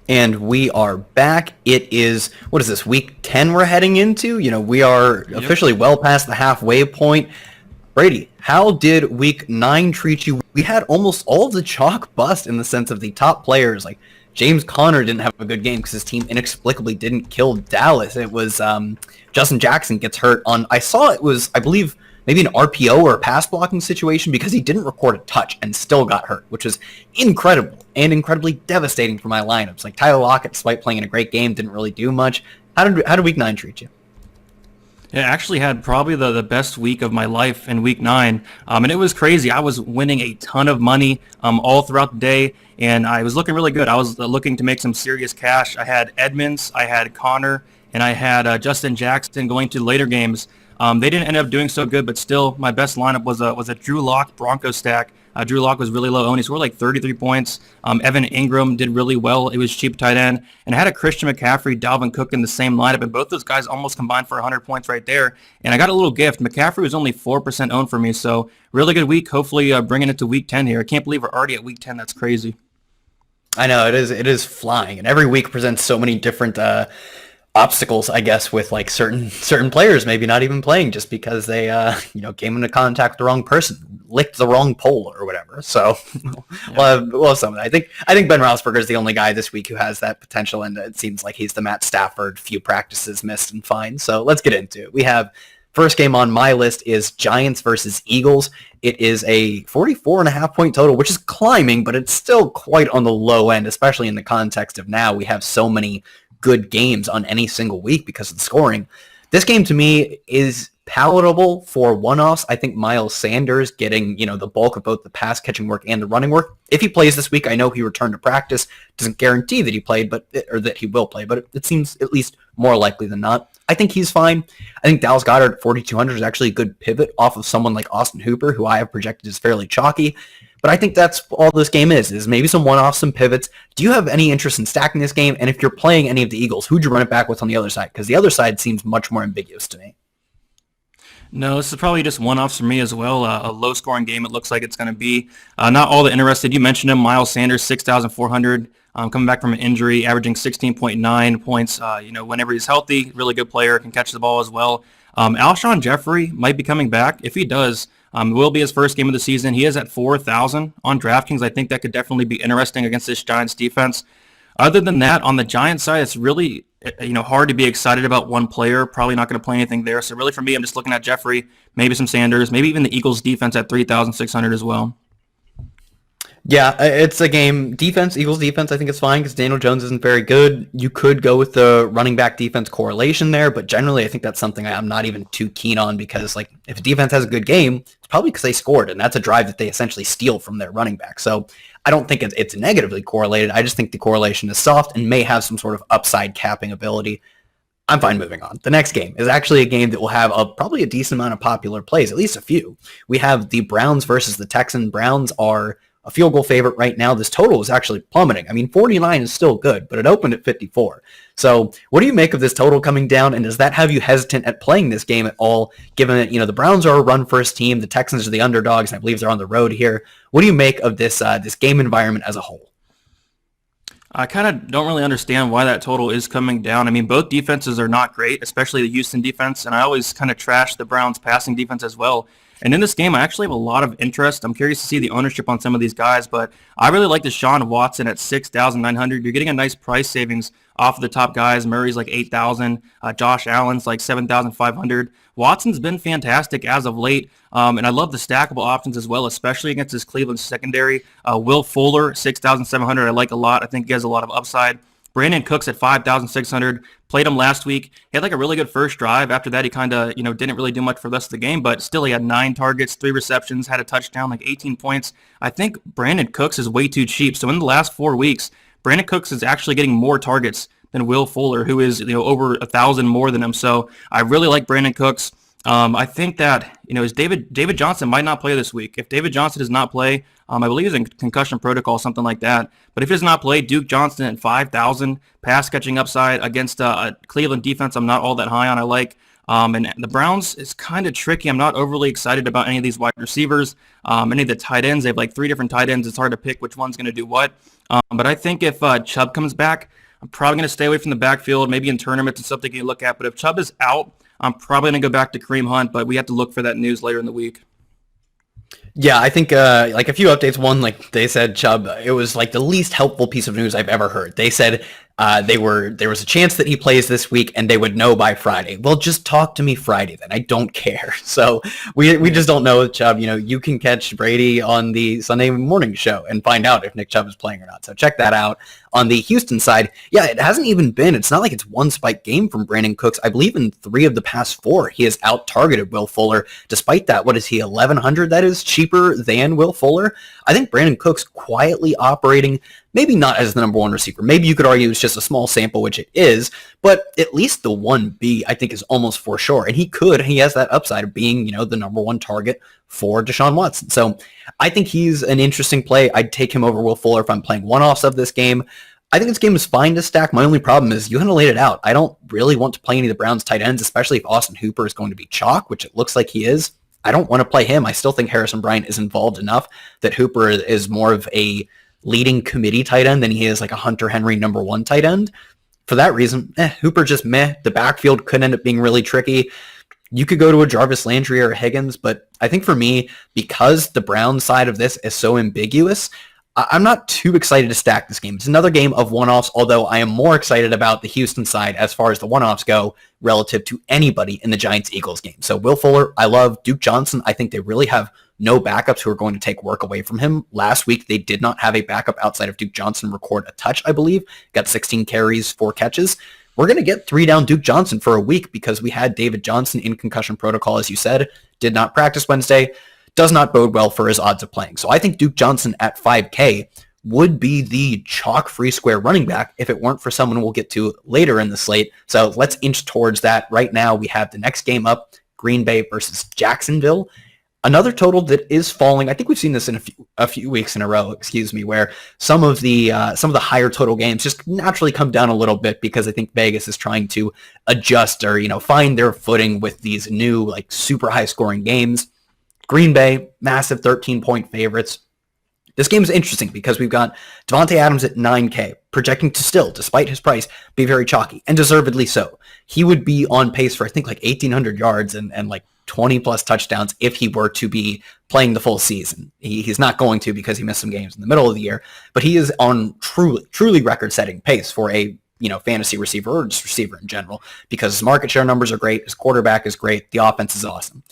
And we are back. It is, what is this, week 10 we're heading into? We are Yep. officially well past the halfway point. Brady, how did week 9 treat you? We had almost all of the chalk bust in the sense of the top players. Like, James Conner didn't have a good game because his team inexplicably didn't kill Dallas. It was Justin Jackson gets hurt on, I saw it was, I believe, maybe an RPO or a pass blocking situation because he didn't record a touch and still got hurt, which is incredible and incredibly devastating for my lineups. Like Tyler Lockett, despite playing in a great game, didn't really do much. How did week 9 treat you? Yeah, I actually had probably the best week of my life in week 9. And it was crazy. I was winning a ton of money all throughout the day, and I was looking really good. I was looking to make some serious cash. I had Edmonds, I had Connor, and I had Justin Jackson going to later games. They didn't end up doing so good, but still, my best lineup was a Drew Lock Bronco stack. Drew Lock was really low owned. He scored like 33 points. Evan Ingram did really well. It was cheap tight end. And I had a Christian McCaffrey, Dalvin Cook in the same lineup, and both those guys almost combined for 100 points right there. And I got a little gift. McCaffrey was only 4% owned for me, so really good week. Hopefully bringing it to week 10 here. I can't believe we're already at week 10. That's crazy. I know it is flying, and every week presents so many different obstacles, I guess, with like certain players maybe not even playing just because they came into contact with the wrong person, licked the wrong pole or whatever. So we'll have some of that. I think Ben Roethlisberger is the only guy this week who has that potential, and it seems like he's the Matt Stafford, few practices missed and fine. So let's get into it. We have first game on my list is Giants versus Eagles. It is a 44.5 point total, which is climbing, but it's still quite on the low end, especially in the context of now we have so many good games on any single week because of the scoring. This game to me is palatable for one-offs. I think Miles Sanders getting, the bulk of both the pass catching work and the running work. If he plays this week, I know he returned to practice. Doesn't guarantee that he played, or that he will play, but it seems at least more likely than not. I think he's fine. I think Dallas Goedert at 4,200 is actually a good pivot off of someone like Austin Hooper, who I have projected as fairly chalky. But I think that's all this game is maybe some one-offs, some pivots. Do you have any interest in stacking this game? And if you're playing any of the Eagles, who'd you run it back with on the other side? Because the other side seems much more ambiguous to me. No, this is probably just one-offs for me as well. A low-scoring game it looks like it's going to be. Not all that interested. You mentioned him, Miles Sanders, 6,400, coming back from an injury, averaging 16.9 points. Whenever he's healthy, really good player, can catch the ball as well. Alshon Jeffrey might be coming back. If he does, it will be his first game of the season. He is at 4,000 on DraftKings. I think that could definitely be interesting against this Giants defense. Other than that, on the Giants side, it's really hard to be excited about one player. Probably not going to play anything there. So really for me, I'm just looking at Jeffrey, maybe some Sanders, maybe even the Eagles defense at 3,600 as well. Yeah, it's a game. Eagles defense, I think it's fine because Daniel Jones isn't very good. You could go with the running back defense correlation there, but generally I think that's something I'm not even too keen on because like if a defense has a good game, it's probably because they scored, and that's a drive that they essentially steal from their running back. So I don't think it's negatively correlated. I just think the correlation is soft and may have some sort of upside capping ability. I'm fine moving on. The next game is actually a game that will have probably a decent amount of popular plays, at least a few. We have the Browns versus the Texans. Browns are a field goal favorite right now. This total is actually plummeting. I mean, 49 is still good, but it opened at 54. So what do you make of this total coming down, and does that have you hesitant at playing this game at all, given that, the Browns are a run-first team, the Texans are the underdogs, and I believe they're on the road here. What do you make of this game environment as a whole? I kind of don't really understand why that total is coming down. I mean, both defenses are not great, especially the Houston defense, and I always kind of trash the Browns passing defense as well. And in this game, I actually have a lot of interest. I'm curious to see the ownership on some of these guys, but I really like Deshaun Watson at 6,900. You're getting a nice price savings off of the top guys. Murray's like 8,000. Josh Allen's like 7,500. Watson's been fantastic as of late, and I love the stackable options as well, especially against this Cleveland secondary. Will Fuller, 6,700. I like a lot. I think he has a lot of upside. Brandon Cooks at 5,600. Played him last week. He had like a really good first drive. After that, he kind of, didn't really do much for the rest of the game, but still he had 9 targets, 3 receptions, had a touchdown, like 18 points. I think Brandon Cooks is way too cheap. So in the last 4 weeks, Brandon Cooks is actually getting more targets than Will Fuller, who is, over 1,000 more than him. So I really like Brandon Cooks. I think that, is David Johnson might not play this week. If David Johnson does not play, I believe he's in concussion protocol, something like that. But if he does not play, Duke Johnson at 5,000, pass catching upside against a Cleveland defense I'm not all that high on. I like And the Browns is kind of tricky. I'm not overly excited about any of these wide receivers. Any of the tight ends, they have like 3 different tight ends. It's hard to pick which one's going to do what. But I think if Chubb comes back, I'm probably going to stay away from the backfield. Maybe in tournaments and something you look at. But if Chubb is out, I'm probably going to go back to Kareem Hunt. But we have to look for that news later in the week. Yeah, I think like a few updates. One, like they said, Chubb, it was like the least helpful piece of news I've ever heard. They said there was a chance that he plays this week and they would know by Friday. Well, just talk to me Friday then. I don't care. So we just don't know with Chubb. You know, you can catch Brady on the Sunday morning show and find out if Nick Chubb is playing or not. So check that out. On the Houston side, yeah, it hasn't even been. It's not like it's one spike game from Brandon Cooks. I believe in 3 of the past 4, he has out-targeted Will Fuller. Despite that, what is he, 1,100? That is cheaper than Will Fuller. I think Brandon Cooks quietly operating, maybe not as the number 1 receiver. Maybe you could argue it's just a small sample, which it is, but at least the 1B, I think, is almost for sure. And he has that upside of being, the number 1 target for Deshaun Watson. So I think he's an interesting play. I'd take him over Will Fuller if I'm playing one-offs of this game. I think this game is fine to stack. My only problem is you kind of laid it out. I don't really want to play any of the Browns tight ends, especially if Austin Hooper is going to be chalk, which it looks like he is. I don't want to play him. I still think Harrison Bryant is involved enough that Hooper is more of a leading committee tight end than he is like a Hunter Henry number 1 tight end. For that reason, Hooper just meh. The backfield could end up being really tricky. You could go to a Jarvis Landry or a Higgins, but I think for me, because the Browns side of this is so ambiguous, I'm not too excited to stack this game. It's another game of one-offs, although I am more excited about the Houston side as far as the one-offs go relative to anybody in the Giants-Eagles game. So Will Fuller, I love. Duke Johnson, I think they really have no backups who are going to take work away from him. Last week, they did not have a backup outside of Duke Johnson record a touch, I believe. Got 16 carries, 4 catches. We're going to get 3 down Duke Johnson for a week because we had David Johnson in concussion protocol, as you said, did not practice Wednesday. Does not bode well for his odds of playing. So I think Duke Johnson at 5K would be the chalk free square running back if it weren't for someone we'll get to later in the slate. So let's inch towards that. Right now we have the next game up, Green Bay versus Jacksonville. Another total that is falling. I think we've seen this in a few weeks in a row, where some of the higher total games just naturally come down a little bit because I think Vegas is trying to adjust or find their footing with these new like super high scoring games. Green Bay, massive 13-point favorites. This game is interesting because we've got Davante Adams at 9K, projecting to still, despite his price, be very chalky, and deservedly so. He would be on pace for, I think, like 1,800 yards and like 20-plus touchdowns if he were to be playing the full season. He's not going to because he missed some games in the middle of the year, but he is on truly record-setting pace for a fantasy receiver or just receiver in general because his market share numbers are great, his quarterback is great, the offense is awesome.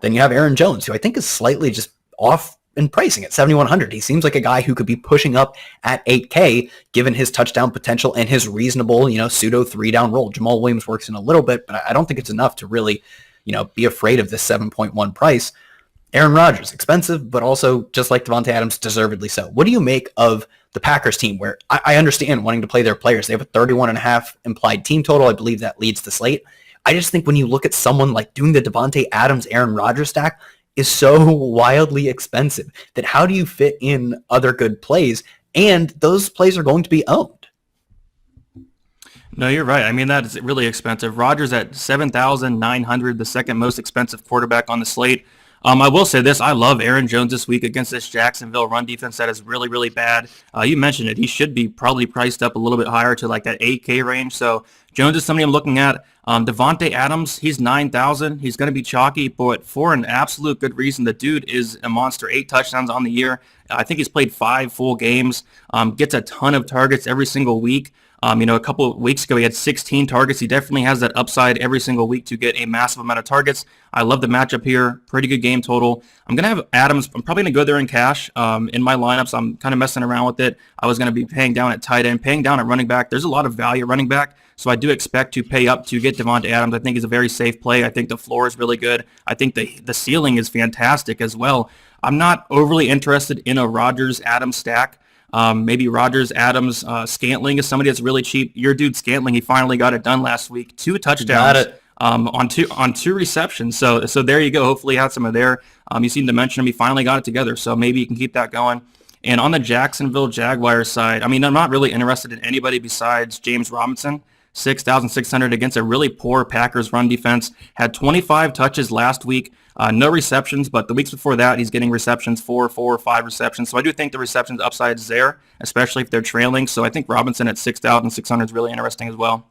Then you have Aaron Jones, who I think is slightly just off in pricing at 7,100. He seems like a guy who could be pushing up at 8K, given his touchdown potential and his reasonable, pseudo 3-down role. Jamal Williams works in a little bit, but I don't think it's enough to really, be afraid of this 7.1 price. Aaron Rodgers, expensive, but also just like Davante Adams, deservedly so. What do you make of the Packers team where I understand wanting to play their players? They have a 31.5 implied team total. I believe that leads the slate. I just think when you look at someone like doing the Davante Adams, Aaron Rodgers stack is so wildly expensive that how do you fit in other good plays? And those plays are going to be owned. No, you're right. I mean, that is really expensive. Rodgers at 7,900, the second most expensive quarterback on the slate. I will say this. I love Aaron Jones this week against this Jacksonville run defense that is really, really bad. You mentioned it. He should be probably priced up a little bit higher to like that 8K range. So Jones is somebody I'm looking at. Davante Adams, he's 9,000. He's going to be chalky, but for an absolute good reason. The dude is a monster. 8 touchdowns on the year. I think he's played 5 full games. Gets a ton of targets every single week. A couple of weeks ago, he had 16 targets. He definitely has that upside every single week to get a massive amount of targets. I love the matchup here. Pretty good game total. I'm going to have Adams. I'm probably going to go there in cash in my lineups. I'm kind of messing around with it. I was going to be paying down at tight end, paying down at running back. There's a lot of value at running back, so I do expect to pay up to get Davante Adams. I think he's a very safe play. I think the floor is really good. I think the ceiling is fantastic as well. I'm not overly interested in a Rodgers-Adams stack. Maybe Rodgers, Adams, Scantling is somebody that's really cheap. Your dude Scantling, he finally got it done last week. 2 touchdowns on two receptions. So there you go. Hopefully you had some of there. You seem to mention him. He finally got it together. So maybe you can keep that going. And on the Jacksonville Jaguars side, I mean, I'm not really interested in anybody besides James Robinson. 6,600 against a really poor Packers run defense. Had 25 touches last week. No receptions, but the weeks before that, he's getting receptions, 5 receptions. So I do think the receptions upside is there, especially if they're trailing. So I think Robinson at 6,600 is really interesting as well.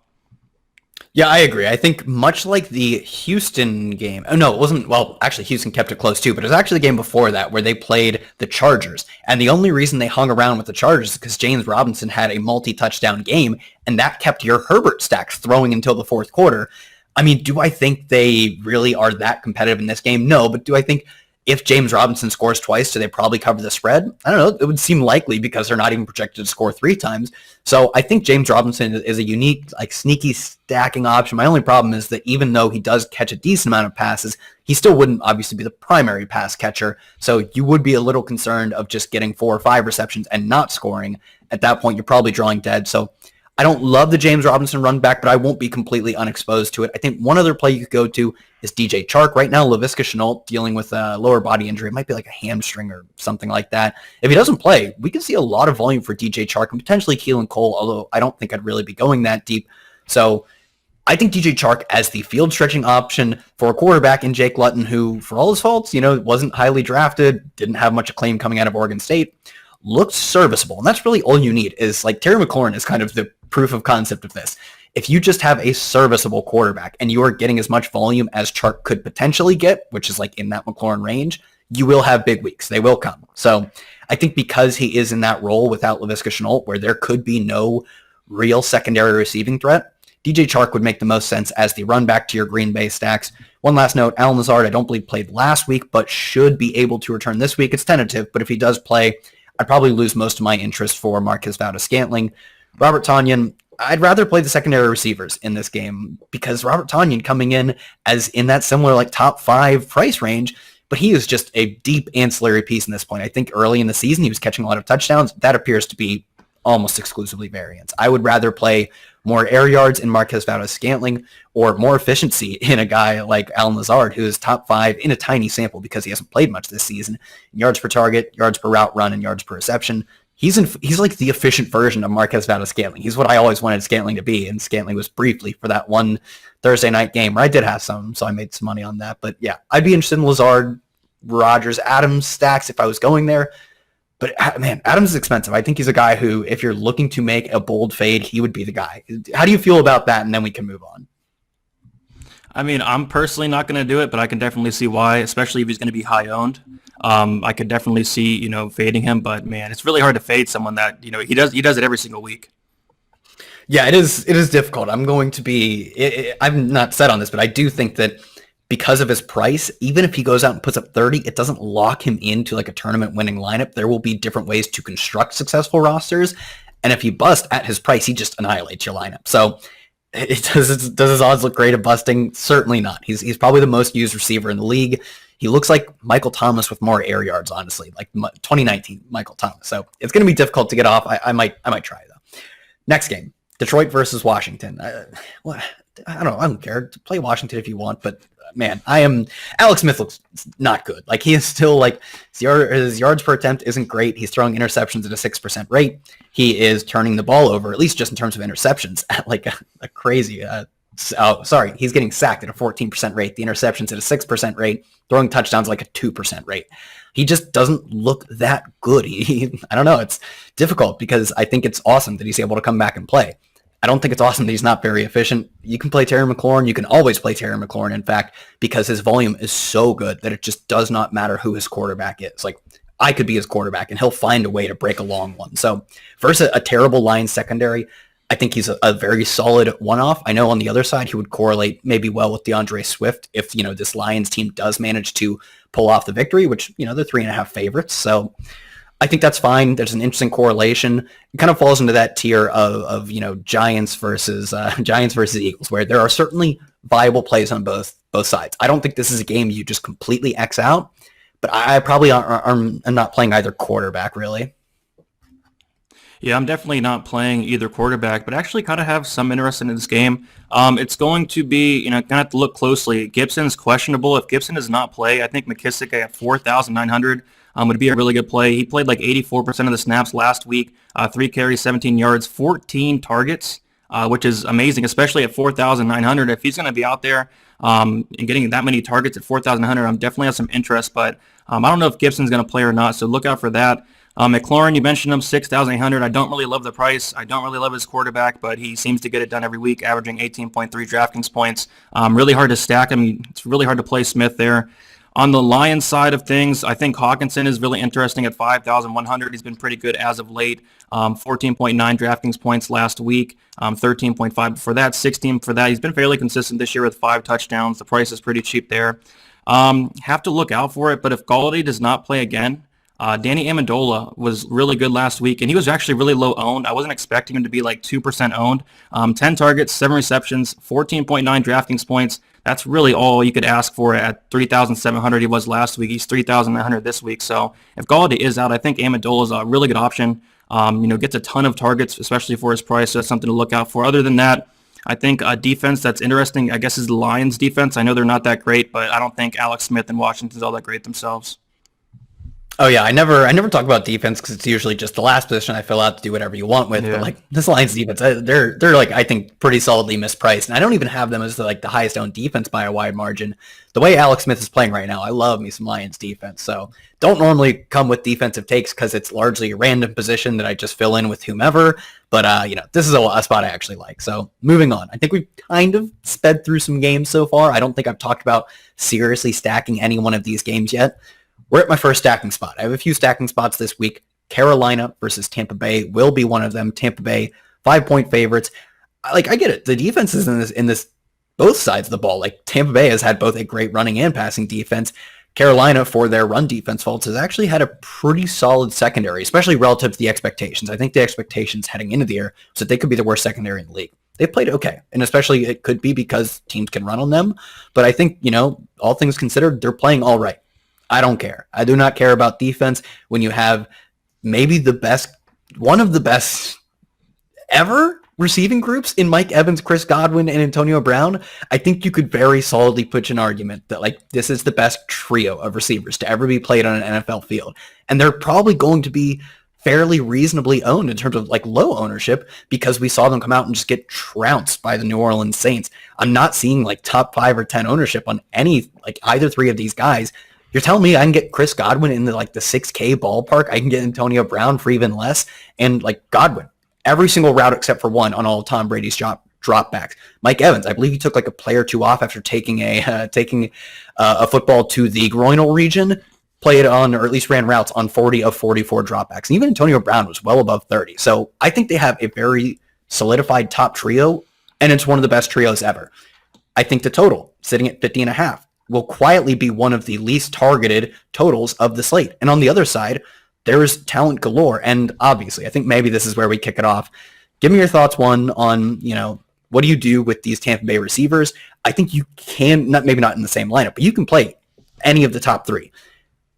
Yeah, I agree. I think much like the Houston game. Oh, no, it wasn't. Well, actually, Houston kept it close too, but it was actually the game before that where they played the Chargers. And the only reason they hung around with the Chargers is because James Robinson had a multi-touchdown game, and that kept your Herbert stacks throwing until the fourth quarter. I mean, do I think they really are that competitive in this game? No, but do I think if James Robinson scores twice, do they probably cover the spread? I don't know. It would seem likely because they're not even projected to score 3 times. So I think James Robinson is a unique, like sneaky stacking option. My only problem is that even though he does catch a decent amount of passes, he still wouldn't obviously be the primary pass catcher. So you would be a little concerned of just getting 4 or 5 receptions and not scoring. At that point, you're probably drawing dead. So I don't love the James Robinson run back, but I won't be completely unexposed to it. I think one other play you could go to is DJ Chark. Right now, Laviska Shenault dealing with a lower body injury. It might be like a hamstring or something like that. If he doesn't play, we could see a lot of volume for DJ Chark and potentially Keelan Cole, although I don't think I'd really be going that deep. So I think DJ Chark as the field stretching option for a quarterback in Jake Luton, who, for all his faults, wasn't highly drafted, didn't have much acclaim coming out of Oregon State, looked serviceable. And that's really all you need is like Terry McLaurin is kind of the proof of concept of this. If you just have a serviceable quarterback and you are getting as much volume as Chark could potentially get, which is like in that McLaurin range, you will have big weeks. They will come. So I think because he is in that role without Laviska Shenault, where there could be no real secondary receiving threat, DJ Chark would make the most sense as the run back to your Green Bay stacks. One last note, Allen Lazard, I don't believe played last week, but should be able to return this week. It's tentative, but if he does play, I'd probably lose most of my interest for Marquez Valdes-Scantling. Robert Tonyan, I'd rather play the secondary receivers in this game because Robert Tonyan coming in as in that similar like top 5 price range, but he is just a deep ancillary piece in this point. I think early in the season he was catching a lot of touchdowns. That appears to be almost exclusively variance. I would rather play more air yards in Marquez Valdes-Scantling or more efficiency in a guy like Allen Lazard, who is top 5 in a tiny sample because he hasn't played much this season. Yards per target, yards per route run, and yards per reception. He's like the efficient version of Marquez Valdes-Scantling. He's what I always wanted Scantling to be, and Scantling was briefly for that one Thursday night game where I did have some, so I made some money on that. But yeah, I'd be interested in Lazard, Rodgers, Adams stacks if I was going there. But man, Adams is expensive. I think he's a guy who, if you're looking to make a bold fade, he would be the guy. How do you feel about that? And then we can move on. I mean, I'm personally not going to do it, but I can definitely see why, especially if he's going to be high owned. I could definitely see, fading him, but man, it's really hard to fade someone that, he does it every single week. Yeah, it is difficult. I'm going to be, I'm not set on this, but I do think that because of his price, even if he goes out and puts up 30, it doesn't lock him into like a tournament winning lineup. There will be different ways to construct successful rosters. And if he busts at his price, he just annihilates your lineup. So does his odds look great at busting? Certainly not. He's probably the most used receiver in the league. He looks like Michael Thomas with more air yards, honestly, like 2019 Michael Thomas. So it's going to be difficult to get off. I might try though. Next game, Detroit versus Washington. I don't care. Play Washington if you want, but man, Alex Smith looks not good. Like he is still like his yards per attempt isn't great. He's throwing interceptions at a 6% rate. He is turning the ball over, at least just in terms of interceptions, at like a crazy. He's getting sacked at a 14% rate. The interceptions at a 6% rate. Throwing touchdowns like a 2% rate. He just doesn't look that good. I don't know. It's difficult because I think it's awesome that he's able to come back and play. I don't think it's awesome that he's not very efficient. You can play Terry McLaurin. You can always play Terry McLaurin, in fact, because his volume is so good that it just does not matter who his quarterback is. Like, I could be his quarterback, and he'll find a way to break a long one. So versus a terrible Lions secondary, I think he's a very solid one-off. I know on the other side, he would correlate maybe well with DeAndre Swift if, this Lions team does manage to pull off the victory, which, they're 3.5 favorites. So I think that's fine. There's an interesting correlation. It kind of falls into that tier of Giants versus Eagles, where there are certainly viable plays on both sides. I don't think this is a game you just completely X out, but I probably am not playing either quarterback really. Yeah, I'm definitely not playing either quarterback, but actually kind of have some interest in this game. It's going to be, kind of have to look closely. Gibson's questionable. If Gibson does not play, I think McKissick at 4,900 would be a really good play. He played like 84% of the snaps last week, 3 carries, 17 yards, 14 targets. which is amazing, especially at 4,900. If he's going to be out there and getting that many targets at 4,900, I'm definitely have some interest. But I don't know if Gibson's going to play or not, so look out for that. McLaurin, you mentioned him, 6,800. I don't really love the price. I don't really love his quarterback, but he seems to get it done every week, averaging 18.3 DraftKings points. Really hard to stack him. It's really hard to play Smith there. On the Lions side of things, I think Hawkinson is really interesting at 5,100. He's been pretty good as of late. 14.9 DraftKings points last week, 13.5 before that, 16 for that. He's been fairly consistent this year with 5 touchdowns. The price is pretty cheap there. Have to look out for it, but if Galladay does not play again, Danny Amendola was really good last week, and he was actually really low owned. I wasn't expecting him to be like 2% owned. 10 targets, 7 receptions, 14.9 DraftKings points. That's really all you could ask for at 3,700 he was last week. He's 3,900 this week. So if Galladay is out, I think Amendola is a really good option. Gets a ton of targets, especially for his price. So that's something to look out for. Other than that, I think a defense that's interesting, I guess, is the Lions defense. I know they're not that great, but I don't think Alex Smith and Washington's all that great themselves. Oh yeah, I never talk about defense because it's usually just the last position I fill out to do whatever you want with. Yeah. But like this Lions defense, they're like I think pretty solidly mispriced, and I don't even have them as the highest owned defense by a wide margin. The way Alex Smith is playing right now, I love me some Lions defense. So don't normally come with defensive takes because it's largely a random position that I just fill in with whomever. But this is a spot I actually like. So moving on, I think we've kind of sped through some games so far. I don't think I've talked about seriously stacking any one of these games yet. We're at my first stacking spot. I have a few stacking spots this week. Carolina versus Tampa Bay will be one of them. Tampa Bay, 5-point favorites. I get it. The defenses in this both sides of the ball. Like Tampa Bay has had both a great running and passing defense. Carolina, for their run defense faults, has actually had a pretty solid secondary, especially relative to the expectations. I think the expectations heading into the year was that they could be the worst secondary in the league. They played okay, and especially it could be because teams can run on them. But I think, all things considered, they're playing all right. I don't care. I do not care about defense when you have maybe one of the best ever receiving groups in Mike Evans, Chris Godwin, and Antonio Brown. I think you could very solidly put an argument that this is the best trio of receivers to ever be played on an NFL field. And they're probably going to be fairly reasonably owned in terms of low ownership because we saw them come out and just get trounced by the New Orleans Saints. I'm not seeing top 5 or 10 ownership on any either three of these guys. You're telling me I can get Chris Godwin in the 6K ballpark? I can get Antonio Brown for even less, and Godwin every single route except for one on all of Tom Brady's dropbacks. Mike Evans, I believe he took a play or two off after taking a football to the groinal region, played on or at least ran routes on 40 of 44 dropbacks, and even Antonio Brown was well above 30. So I think they have a very solidified top trio, and it's one of the best trios ever. I think the total sitting at 50.5. will quietly be one of the least targeted totals of the slate. And on the other side, there's talent galore. And obviously, I think maybe this is where we kick it off. Give me your thoughts, one, on, what do you do with these Tampa Bay receivers? I think you can, maybe not in the same lineup, but you can play any of the top 3.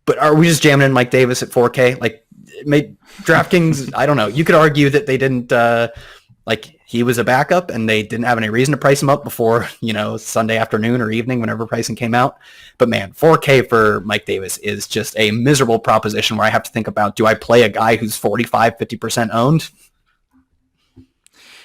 But are we just jamming in Mike Davis at 4K? DraftKings, I don't know. You could argue that they didn't, he was a backup and they didn't have any reason to price him up before, Sunday afternoon or evening, whenever pricing came out. But man, 4K for Mike Davis is just a miserable proposition where I have to think about, do I play a guy who's 45, 50% owned?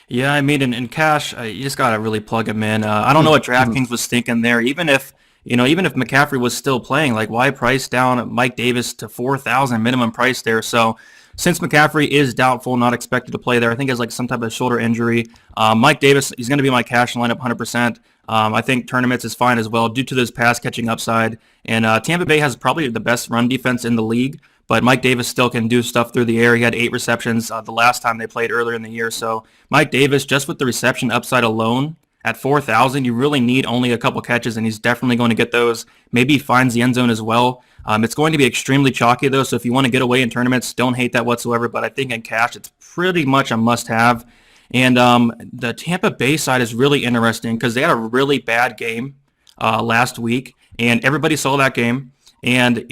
Yeah, I mean, in cash, you just got to really plug him in. I don't know what DraftKings was thinking there. Even if McCaffrey was still playing, why price down Mike Davis to 4,000 minimum price there? So since McCaffrey is doubtful, not expected to play there, I think he has some type of shoulder injury. Mike Davis, he's going to be my cash lineup 100%. I think tournaments is fine as well due to this pass catching upside. And Tampa Bay has probably the best run defense in the league, but Mike Davis still can do stuff through the air. He had 8 receptions the last time they played earlier in the year. So Mike Davis, just with the reception upside alone, at 4,000, you really need only a couple catches, and he's definitely going to get those. Maybe he finds the end zone as well. It's going to be extremely chalky, though, so if you want to get away in tournaments, don't hate that whatsoever, but I think in cash, it's pretty much a must-have. And the Tampa Bay side is really interesting because they had a really bad game last week, and everybody saw that game. And,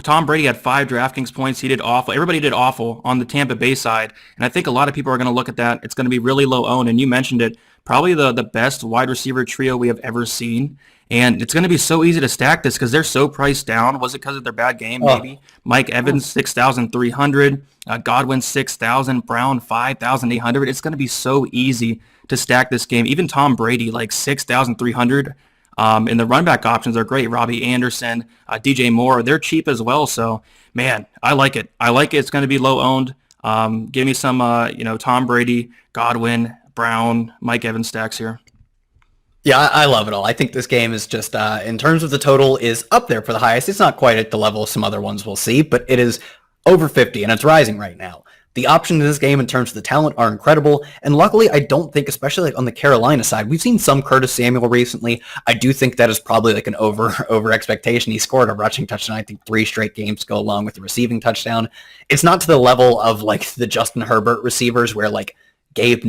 Tom Brady had 5 DraftKings points. He did awful. Everybody did awful on the Tampa Bay side. And I think a lot of people are going to look at that. It's going to be really low owned. And you mentioned it, probably the best wide receiver trio we have ever seen. And it's going to be so easy to stack this because they're so priced down. Was it because of their bad game? Oh, Maybe. Mike Evans, 6,300. Godwin, 6,000. Brown, 5,800. It's going to be so easy to stack this game. Even Tom Brady, like 6,300. And the run back options are great. Robbie Anderson, DJ Moore, they're cheap as well. So, man, I like it. I like it. It's going to be low owned. Give me some, Tom Brady, Godwin, Brown, Mike Evans stacks here. yeah, I love it all. I think this game is just, in terms of the total, is up there for the highest. It's not quite at the level of some other ones we'll see, but it is over 50, and it's rising right now. The options in this game in terms of the talent are incredible, and luckily I don't think, especially like on the Carolina side, we've seen some Curtis Samuel recently. I do think that is probably like an over expectation. He scored a rushing touchdown, I think 3 straight games to go along with the receiving touchdown. It's not to the level of like the Justin Herbert receivers where like Gabe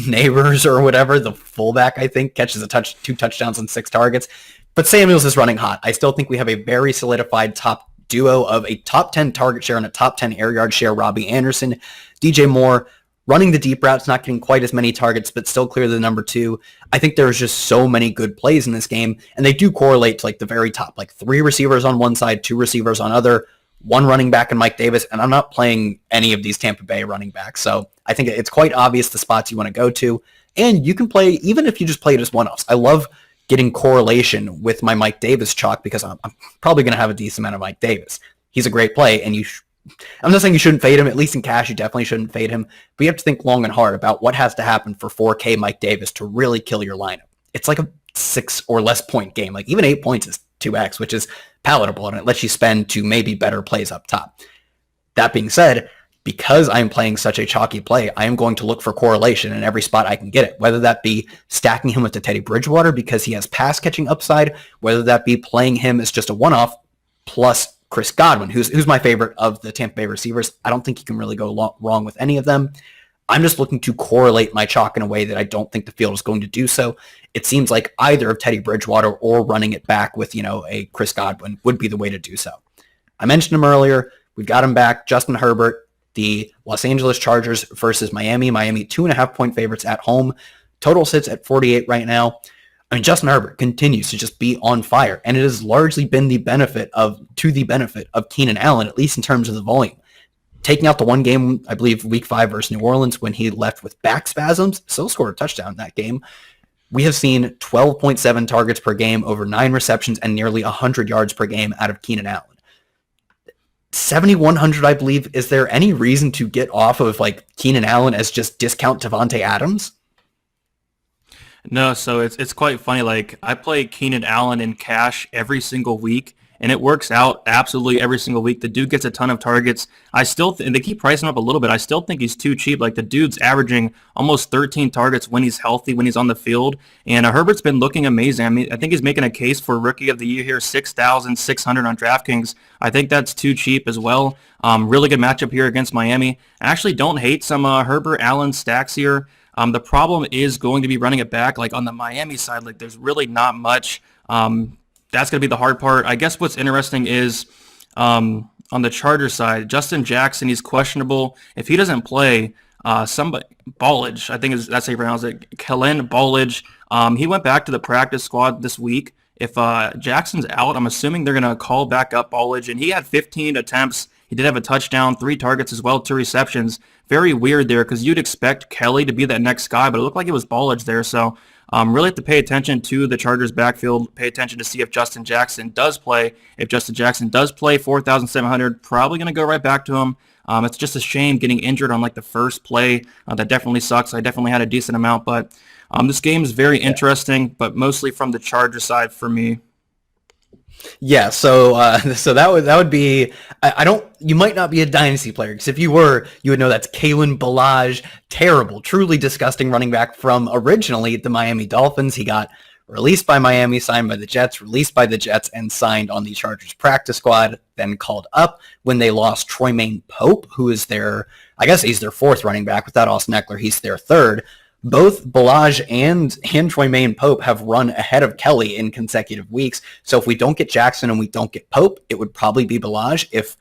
Neighbors or whatever, the fullback, I think, catches 2 touchdowns on 6 targets. But Samuels is running hot. I still think we have a very solidified top duo of a top 10 target share and a top 10 air yard share. Robbie Anderson, DJ Moore, running the deep routes, not getting quite as many targets, but still clear the number 2. I think there's just so many good plays in this game, and they do correlate to like the very top, like 3 receivers on one side, 2 receivers on other, 1 running back and Mike Davis, and I'm not playing any of these Tampa Bay running backs. So I think it's quite obvious the spots you want to go to, and you can play, even if you just play just one-offs. I love getting correlation with my Mike Davis chalk because I'm probably going to have a decent amount of Mike Davis. He's a great play, and I'm not saying you shouldn't fade him. At least in cash, you definitely shouldn't fade him. But you have to think long and hard about what has to happen for 4K Mike Davis to really kill your lineup. It's like a 6 or less point game. Like even 8 points is 2x, which is palatable, and it lets you spend to maybe better plays up top. That being said, because I'm playing such a chalky play, I am going to look for correlation in every spot I can get it, whether that be stacking him with the Teddy Bridgewater because he has pass catching upside, whether that be playing him as just a one-off plus Chris Godwin, who's my favorite of the Tampa Bay receivers. I don't think you can really go wrong with any of them. I'm just looking to correlate my chalk in a way that I don't think the field is going to do so. It seems like either of Teddy Bridgewater or running it back with, a Chris Godwin would be the way to do so. I mentioned him earlier. We've got him back. Justin Herbert, the Los Angeles Chargers versus Miami. Miami 2.5-point favorites at home. Total sits at 48 right now. I mean, Justin Herbert continues to just be on fire, and it has largely been to the benefit of Keenan Allen, at least in terms of the volume. Taking out the one game, I believe, Week 5 versus New Orleans when he left with back spasms, still scored a touchdown in that game. We have seen 12.7 targets per game, over 9 receptions, and nearly 100 yards per game out of Keenan Allen. 7,100, I believe. Is there any reason to get off of like Keenan Allen as just discount Devontae Adams? No, so it's quite funny. Like I play Keenan Allen in cash every single week, and it works out absolutely every single week. The dude gets a ton of targets. I still and they keep pricing him up a little bit. I still think he's too cheap. Like the dude's averaging almost 13 targets when he's healthy, when he's on the field. And Herbert's been looking amazing. I mean, I think he's making a case for Rookie of the Year here, 6,600 on DraftKings. I think that's too cheap as well. Really good matchup here against Miami. I actually don't hate some Herbert Allen stacks here. The problem is going to be running it back. Like on the Miami side, like there's really not much. That's going to be the hard part. I guess what's interesting is on the Chargers side, Justin Jackson, he's questionable. If he doesn't play, somebody, Ballage, I think that's how you pronounce it, Kellen Ballage, he went back to the practice squad this week. If Jackson's out, I'm assuming they're going to call back up Ballage, and he had 15 attempts. He did have a touchdown, 3 targets as well, 2 receptions. Very weird there because you'd expect Kelly to be that next guy, but it looked like it was Ballage there. So really have to pay attention to the Chargers backfield, pay attention to see if Justin Jackson does play. If Justin Jackson does play, 4,700, probably going to go right back to him. It's just a shame getting injured on like the first play. That definitely sucks. I definitely had a decent amount, but this game is very interesting, but mostly from the Chargers side for me. Yeah, so that would be, you might not be a dynasty player, because if you were, you would know that's Kalen Ballage, terrible, truly disgusting running back from originally the Miami Dolphins. He got released by Miami, signed by the Jets, released by the Jets, and signed on the Chargers practice squad, then called up when they lost Troymaine Pope, who is I guess he's their 4th running back. Without Austin Eckler, he's their 3rd. Both Ballage and Troymaine Pope have run ahead of Kelly in consecutive weeks. So if we don't get Jackson and we don't get Pope, it would probably be Ballage. If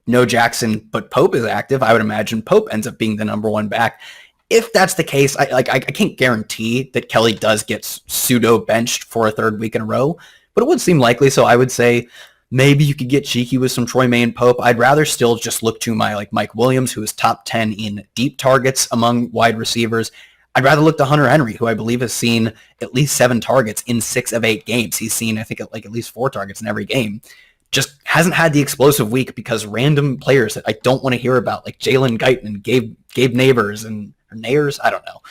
no Jackson but Pope is active, I would imagine Pope ends up being the number 1 back. If that's the case, I can't guarantee that Kelly does get pseudo benched for a third week in a row, but it would seem likely. So I would say maybe you could get cheeky with some Troy May and Pope. I'd rather still just look to my Mike Williams, who is top 10 in deep targets among wide receivers. I'd rather look to Hunter Henry, who I believe has seen at least 7 targets in 6 of 8 games. He's seen, I think, at least 4 targets in every game. Just hasn't had the explosive week because random players that I don't want to hear about, like Jalen Guyton and Gabe Neighbors and Nayers, I don't know,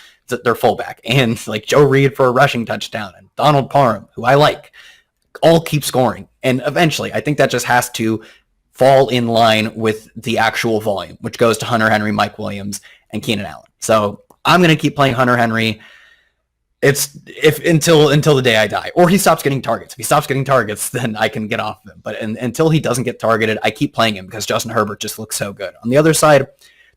they're fullback, and Joe Reed for a rushing touchdown, and Donald Parham, who I like, all keep scoring. And eventually, I think that just has to fall in line with the actual volume, which goes to Hunter Henry, Mike Williams, and Keenan Allen. So I'm going to keep playing Hunter Henry. Until the day I die, or he stops getting targets. If he stops getting targets, then I can get off of him. But until he doesn't get targeted, I keep playing him because Justin Herbert just looks so good. On the other side,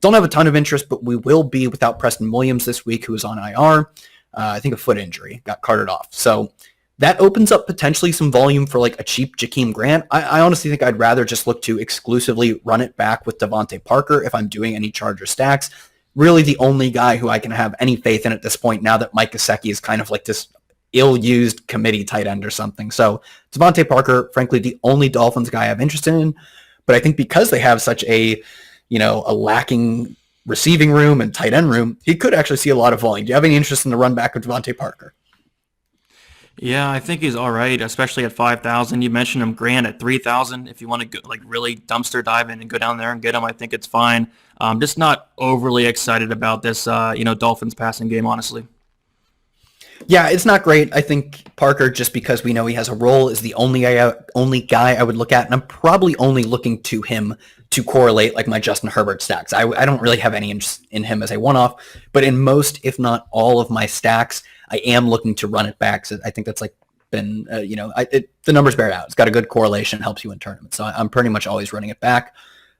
don't have a ton of interest, but we will be without Preston Williams this week, who is on IR. I think a foot injury, got carted off. So that opens up potentially some volume for a cheap Jakeem Grant. I honestly think I'd rather just look to exclusively run it back with Devontae Parker if I'm doing any Charger stacks. Really the only guy who I can have any faith in at this point now that Mike Gesicki is kind of this ill-used committee tight end or something. So Devontae Parker, frankly, the only Dolphins guy I have interest in. But I think because they have such a lacking receiving room and tight end room, he could actually see a lot of volume. Do you have any interest in the run back of Devontae Parker? Yeah, I think he's all right, especially at 5,000. You mentioned him, Grant, at 3,000. If you want to go, really dumpster dive in and go down there and get him, I think it's fine. Just not overly excited about this, Dolphins passing game, honestly. Yeah, it's not great. I think Parker, just because we know he has a role, is the only guy I would look at, and I'm probably only looking to him to correlate my Justin Herbert stacks. I don't really have any interest in him as a one-off, but in most, if not all of my stacks, I am looking to run it back. So I think that's been, the numbers bear it out. It's got a good correlation, helps you in tournaments. So I'm pretty much always running it back.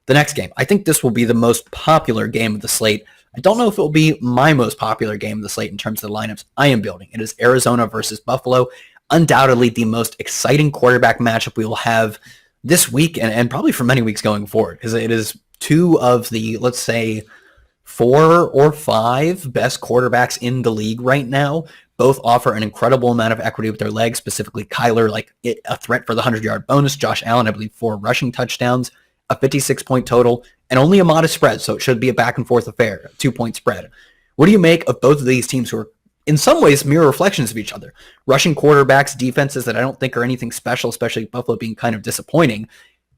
The next game, I think this will be the most popular game of the slate. I don't know if it will be my most popular game of the slate in terms of the lineups I am building. It is Arizona versus Buffalo. Undoubtedly the most exciting quarterback matchup we will have this week and probably for many weeks going forward, because it is 2 of the, let's say, 4 or 5 best quarterbacks in the league right now. Both offer an incredible amount of equity with their legs, specifically Kyler, a threat for the 100-yard bonus. Josh Allen, I believe, 4 rushing touchdowns, a 56-point total, and only a modest spread, so it should be a back-and-forth affair, a 2-point spread. What do you make of both of these teams who are, in some ways, mirror reflections of each other? Rushing quarterbacks, defenses that I don't think are anything special, especially Buffalo being kind of disappointing.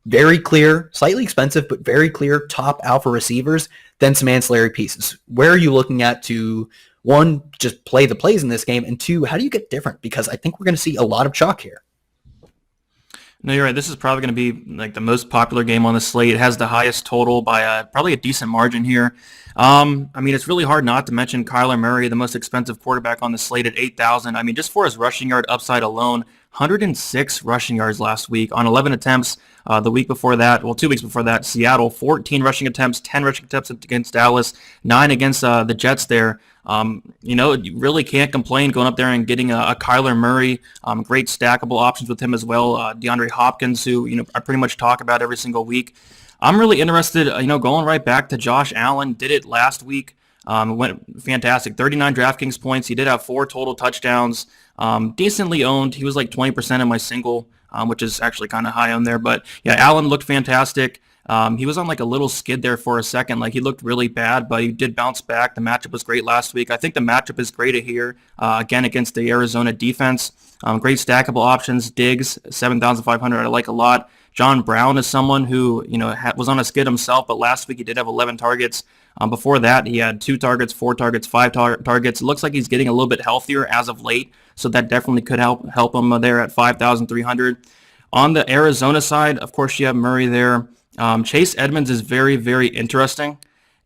Very clear, slightly expensive, but very clear top alpha receivers, then some ancillary pieces. Where are you looking at to, 1, just play the plays in this game, and 2, how do you get different? Because I think we're going to see a lot of chalk here. No, you're right. This is probably going to be the most popular game on the slate. It has the highest total by probably a decent margin here. It's really hard not to mention Kyler Murray, the most expensive quarterback on the slate at 8,000. Just for his rushing yard upside alone, 106 rushing yards last week on 11 attempts. The week before that, 2 weeks before that, Seattle, 14 rushing attempts, 10 rushing attempts against Dallas, 9 against the Jets there. You really can't complain going up there and getting a Kyler Murray. Great stackable options with him as well. DeAndre Hopkins, who I pretty much talk about every single week. I'm really interested, going right back to Josh Allen. Did it last week. Went fantastic. 39 DraftKings points. He did have 4 total touchdowns. Decently owned. He was 20% in my single, which is actually kind of high on there. But yeah, Allen looked fantastic. He was on a little skid there for a second. He looked really bad, but he did bounce back. The matchup was great last week. I think the matchup is great here, again, against the Arizona defense. Great stackable options. Diggs, 7,500, I like a lot. John Brown is someone who, was on a skid himself, but last week he did have 11 targets. Before that, he had 2 targets, 4 targets, 5 targets. It looks like he's getting a little bit healthier as of late, so that definitely could help him there at 5,300. On the Arizona side, of course, you have Murray there. Chase Edmonds is very, very interesting,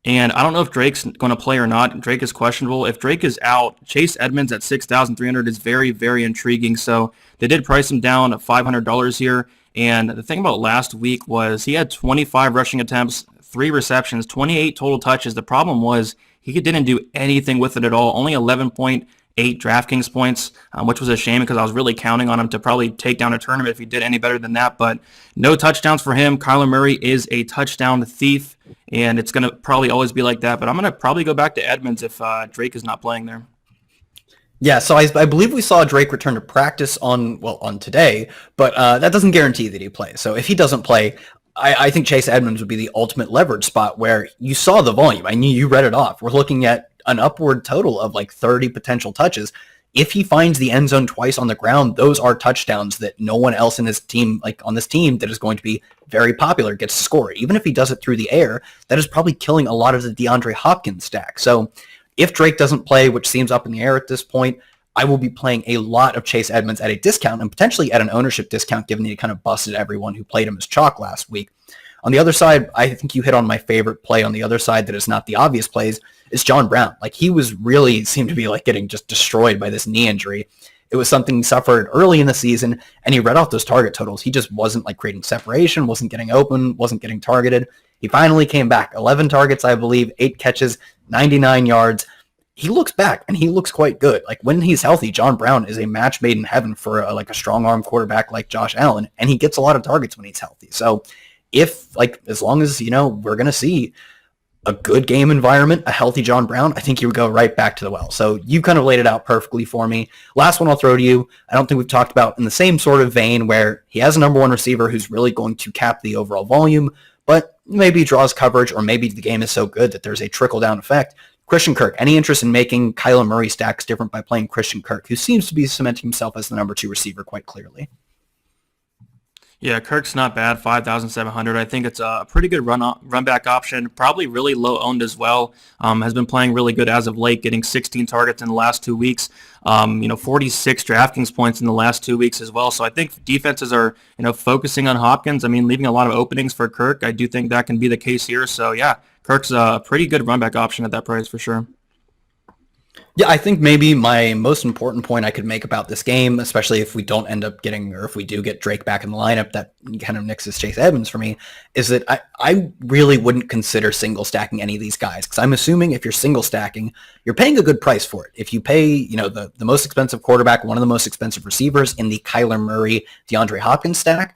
and I don't know if Drake's going to play or not. Drake is questionable. If Drake is out, Chase Edmonds at 6,300 is very, very intriguing. So they did price him down at $500 here. And the thing about last week was he had 25 rushing attempts, 3 receptions, 28 total touches. The problem was he didn't do anything with it at all. Only 11.8 8 DraftKings points, which was a shame because I was really counting on him to probably take down a tournament if he did any better than that. But no touchdowns for him. Kyler Murray is a touchdown thief, and it's going to probably always be like that. But I'm going to probably go back to Edmonds if Drake is not playing there. Yeah, so I believe we saw Drake return to practice on today, but that doesn't guarantee that he plays. So if he doesn't play, I think Chase Edmonds would be the ultimate leverage spot where you saw the volume. I knew you read it off. We're looking at an upward total of like 30 potential touches. If he finds the end zone twice on the ground, those are touchdowns that no one else in his team, like on this team that is going to be very popular, gets to score. Even if he does it through the air, that is probably killing a lot of the DeAndre Hopkins stack. So if Drake doesn't play, which seems up in the air at this point, I will be playing a lot of Chase Edmonds at a discount and potentially at an ownership discount, given that he kind of busted everyone who played him as chalk last week. On the other side, I think you hit on my favorite play on the other side that is not the obvious plays, is John Brown. Like, he was really seemed to be like getting just destroyed by this knee injury. It was something he suffered early in the season, and he read off those target totals. He just wasn't like creating separation, wasn't getting open, wasn't getting targeted. He finally came back. 11 targets, I believe, 8 catches, 99 yards. He looks back, and he looks quite good. Like, when he's healthy, John Brown is a match made in heaven for a strong arm quarterback like Josh Allen, and he gets a lot of targets when he's healthy. So as long as, we're going to see a good game environment, a healthy John Brown, I think you would go right back to the well. So you kind of laid it out perfectly for me. Last one I'll throw to you. I don't think we've talked about in the same sort of vein where he has a number one receiver who's really going to cap the overall volume, but maybe draws coverage, or maybe the game is so good that there's a trickle-down effect. Christian Kirk, any interest in making Kyler Murray stacks different by playing Christian Kirk, who seems to be cementing himself as the number 2 receiver quite clearly? Yeah, Kirk's not bad, 5,700. I think it's a pretty good run back option, probably really low owned as well. Has been playing really good as of late, getting 16 targets in the last 2 weeks. 46 DraftKings points in the last 2 weeks as well. So I think defenses are, focusing on Hopkins. I mean, leaving a lot of openings for Kirk. I do think that can be the case here. So yeah, Kirk's a pretty good run back option at that price for sure. Yeah, I think maybe my most important point I could make about this game, especially if we don't end up getting, or if we do get Drake back in the lineup, that kind of nixes Chase Edmonds for me, is that I really wouldn't consider single stacking any of these guys, because I'm assuming if you're single stacking, you're paying a good price for it. If you pay, the most expensive quarterback, one of the most expensive receivers in the Kyler Murray, DeAndre Hopkins stack,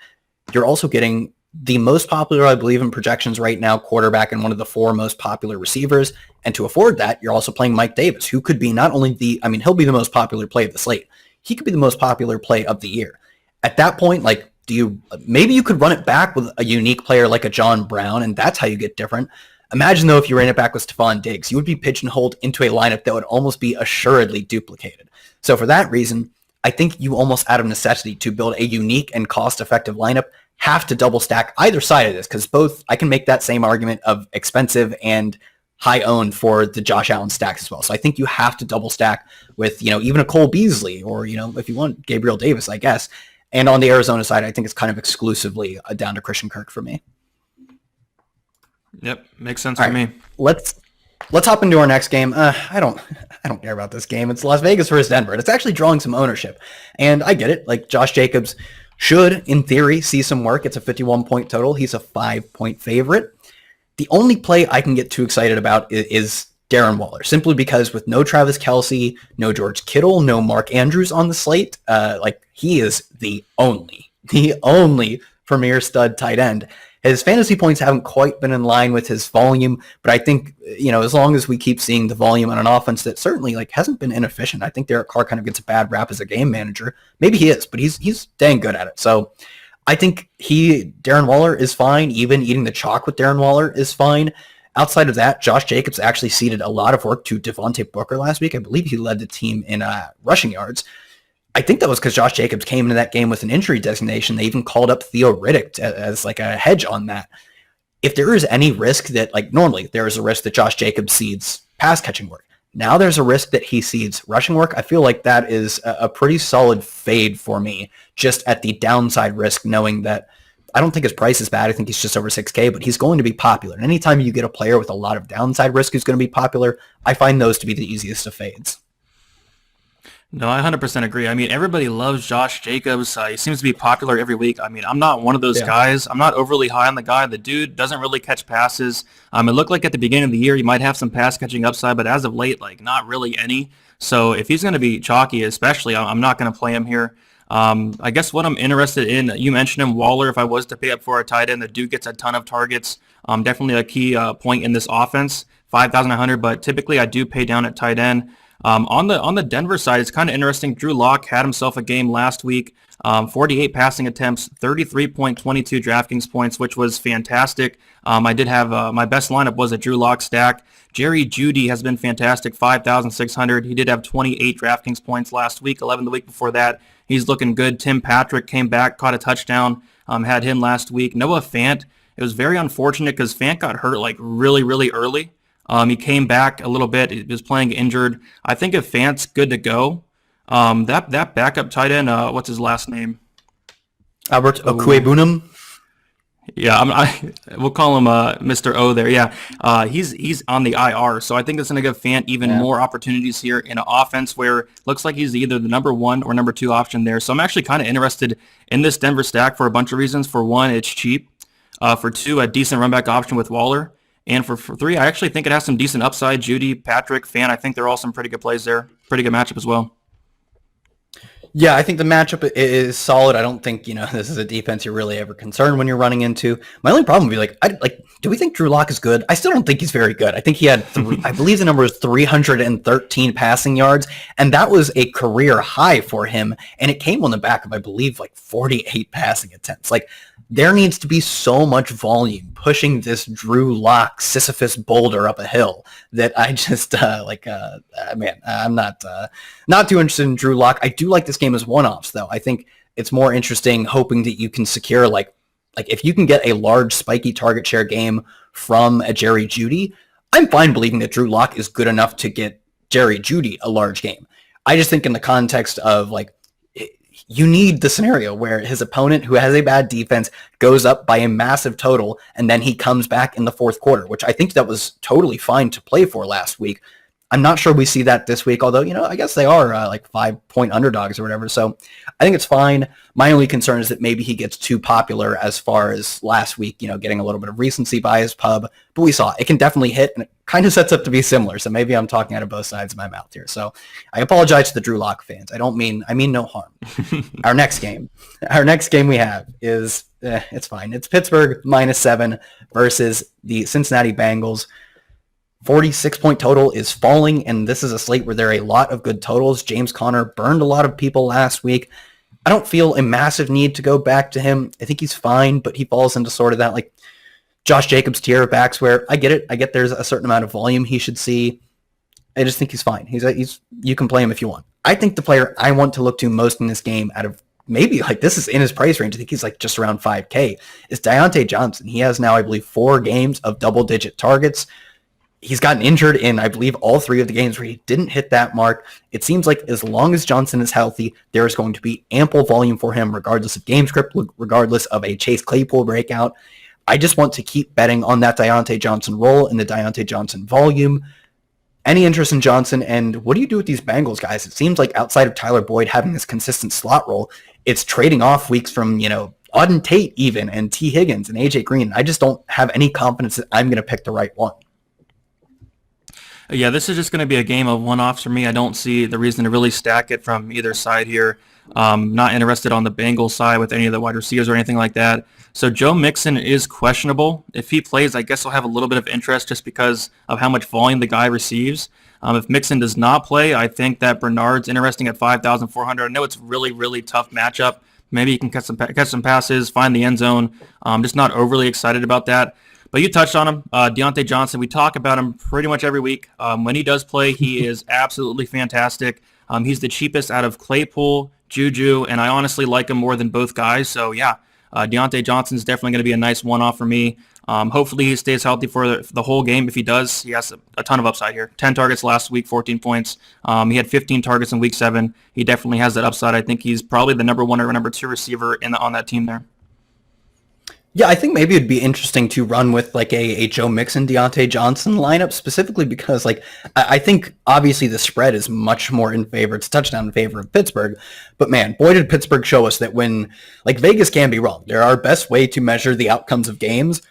you're also getting the most popular, I believe, in projections right now, quarterback and one of the 4 most popular receivers. And to afford that, you're also playing Mike Davis, who could be not only he'll be the most popular play of the slate. He could be the most popular play of the year. At that point, maybe you could run it back with a unique player like a John Brown, and that's how you get different. Imagine, though, if you ran it back with Stephon Diggs, you would be pigeonholed into a lineup that would almost be assuredly duplicated. So for that reason, I think you almost out of necessity to build a unique and cost-effective lineup have to double stack either side of this, because both, I can make that same argument of expensive and high owned for the Josh Allen stacks as well. So I think you have to double stack with, even a Cole Beasley, or, if you want Gabriel Davis, I guess. And on the Arizona side, I think it's kind of exclusively down to Christian Kirk for me. Yep, makes sense for me. Let's hop into our next game. I don't care about this game. It's Las Vegas versus Denver, and it's actually drawing some ownership. And I get it. Like, Josh Jacobs should, in theory, see some work. It's a 51-point total. He's a 5-point favorite. The only play I can get too excited about is Darren Waller, simply because with no Travis Kelce, no George Kittle, no Mark Andrews on the slate, he is the only premier stud tight end. His fantasy points haven't quite been in line with his volume, but I think, as long as we keep seeing the volume on an offense that certainly hasn't been inefficient, I think Derek Carr kind of gets a bad rap as a game manager. Maybe he is, but he's dang good at it. So I think Darren Waller is fine. Even eating the chalk with Darren Waller is fine. Outside of that, Josh Jacobs actually ceded a lot of work to Devontae Booker last week. I believe he led the team in rushing yards. I think that was because Josh Jacobs came into that game with an injury designation. They even called up Theo Riddick as a hedge on that. If there is any risk that, normally there is a risk that Josh Jacobs cedes pass catching work. Now there's a risk that he cedes rushing work. I feel like that is a pretty solid fade for me, just at the downside risk, knowing that I don't think his price is bad. I think he's just over 6K, but he's going to be popular. And anytime you get a player with a lot of downside risk who's going to be popular, I find those to be the easiest of fades. No, I 100% agree. I mean, everybody loves Josh Jacobs. He seems to be popular every week. I mean, I'm not one of those guys. I'm not overly high on the guy. The dude doesn't really catch passes. It looked like at the beginning of the year he might have some pass catching upside, but as of late, not really any. So if he's going to be chalky, especially, I'm not going to play him here. I guess what I'm interested in, you mentioned him, Waller. If I was to pay up for a tight end, the dude gets a ton of targets. Definitely a key point in this offense, 5,900. But typically, I do pay down at tight end. On the Denver side, it's kind of interesting. Drew Lock had himself a game last week. 48 passing attempts, 33.22 DraftKings points, which was fantastic. I did have my best lineup was a Drew Lock stack. Jerry Jeudy has been fantastic, 5,600. He did have 28 DraftKings points last week, 11 the week before that. He's looking good. Tim Patrick came back, caught a touchdown, had him last week. Noah Fant, it was very unfortunate because Fant got hurt like really, really early. He came back a little bit. He was playing injured. I think if Fant's good to go, that backup tight end, what's his last name? Albert Okwuegbunam. Yeah, we'll call him Mr. O there. Yeah, he's on the IR, so I think it's going to give Fant even more opportunities here in an offense where it looks like he's either the number 1 or number 2 option there. So I'm actually kind of interested in this Denver stack for a bunch of reasons. For one, it's cheap. For two, a decent run back option with Waller. And for three, I actually think it has some decent upside. Jeudy, Patrick, Fant, I think they're all some pretty good plays there. Pretty good matchup as well. Yeah, I think the matchup is solid. I don't think, this is a defense you're really ever concerned when you're running into. My only problem would be do we think Drew Lock is good? I still don't think he's very good. I think he had, I believe the number was 313 passing yards, and that was a career high for him, and it came on the back of, I believe, 48 passing attempts. There needs to be so much volume pushing this Drew Lock Sisyphus boulder up a hill that I just, I'm not too interested in Drew Lock. I do like this game as one-offs, though. I think it's more interesting hoping that you can secure, if you can get a large spiky target share game from a Jerry Jeudy, I'm fine believing that Drew Lock is good enough to get Jerry Jeudy a large game. I just think in the context of, you need the scenario where his opponent, who has a bad defense, goes up by a massive total, and then he comes back in the fourth quarter, which I think that was totally fine to play for last week. I'm not sure we see that this week, although, I guess they are 5-point underdogs or whatever. So I think it's fine. My only concern is that maybe he gets too popular as far as last week, getting a little bit of recency bias pub. But we saw it can definitely hit, and it kind of sets up to be similar. So maybe I'm talking out of both sides of my mouth here. So I apologize to the Drew Lock fans. I mean no harm. Our next game we have is, it's fine. It's Pittsburgh -7 versus the Cincinnati Bengals. 46-point total is falling, and this is a slate where there are a lot of good totals. James Conner burned a lot of people last week. I don't feel a massive need to go back to him. I think he's fine, but he falls into sort of that Josh Jacobs tier of backs where I get it. I get there's a certain amount of volume he should see. I just think he's fine. He's you can play him if you want. I think the player I want to look to most in this game out of maybe this is in his price range. I think he's just around 5K is Deontay Johnson. He has now, I believe, 4 games of double-digit targets. He's gotten injured in, I believe, all 3 of the games where he didn't hit that mark. It seems like as long as Johnson is healthy, there is going to be ample volume for him, regardless of game script, regardless of a Chase Claypool breakout. I just want to keep betting on that Deontay Johnson role and the Deontay Johnson volume. Any interest in Johnson? And what do you do with these Bengals guys? It seems like outside of Tyler Boyd having this consistent slot role, it's trading off weeks from, Auden Tate even, and T. Higgins and AJ Green. I just don't have any confidence that I'm going to pick the right one. Yeah, this is just going to be a game of one-offs for me. I don't see the reason to really stack it from either side here. Not interested on the Bengals side with any of the wide receivers or anything like that. So Joe Mixon is questionable. If he plays, I guess I'll have a little bit of interest just because of how much volume the guy receives. If Mixon does not play, I think that Bernard's interesting at 5,400. I know it's really, really tough matchup. Maybe he can catch some passes, find the end zone. Just not overly excited about that. But you touched on him, Deontay Johnson. We talk about him pretty much every week. When he does play, he is absolutely fantastic. He's the cheapest out of Claypool, Juju, and I honestly like him more than both guys. So, yeah, Deontay Johnson is definitely going to be a nice one-off for me. Hopefully he stays healthy for the whole game. If he does, he has a ton of upside here. 10 targets last week, 14 points. He had 15 targets in week 7. He definitely has that upside. I think he's probably the number 1 or number 2 receiver on that team there. Yeah, I think maybe it'd be interesting to run with a Joe Mixon, Deontay Johnson lineup specifically because I think obviously the spread is much more in favor. It's a touchdown in favor of Pittsburgh. But man, boy did Pittsburgh show us that when Vegas can be wrong. They're our best way to measure the outcomes of games.